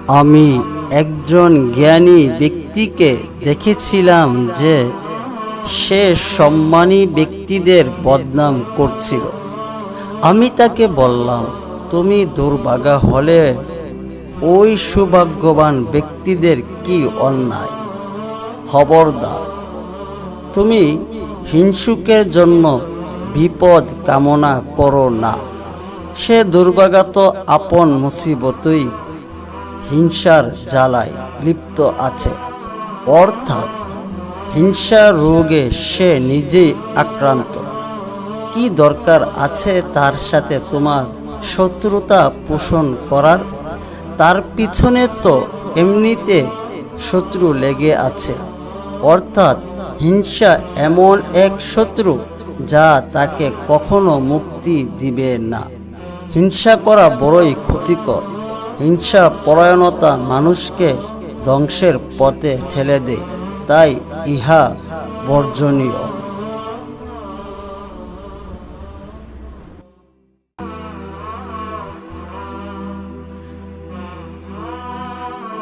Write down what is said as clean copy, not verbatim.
আমি একজন জ্ঞানী ব্যক্তিকে দেখেছিলাম যে সে সম্মানী ব্যক্তিদের বদনাম করছিল। আমি তাকে বললাম, তুমি দুর্ভাগা হলে ওই সৌভাগ্যবান ব্যক্তিদের কি অন্যায়? খবরদার, তুমি হিংসুকের জন্য বিপদ কামনা করো না। সে দুর্ভাগা তো আপন মুসিবতই হিংসার জ্বালায় লিপ্ত আছে, অর্থাৎ হিংসার রোগে সে নিজেই আক্রান্ত। কি দরকার আছে তার সাথে তোমার শত্রুতা পোষণ করার? তার পিছনে তো এমনিতে শত্রু লেগে আছে, অর্থাৎ হিংসা এমন এক শত্রু যা তাকে কখনো মুক্তি দিবে না। হিংসা করা বড়ই ক্ষতিকর। হিংসা পরায়ণতা মানুষকে ধ্বংসের পথে ঠেলে দেয়, তাই ইহা বর্জনীয়।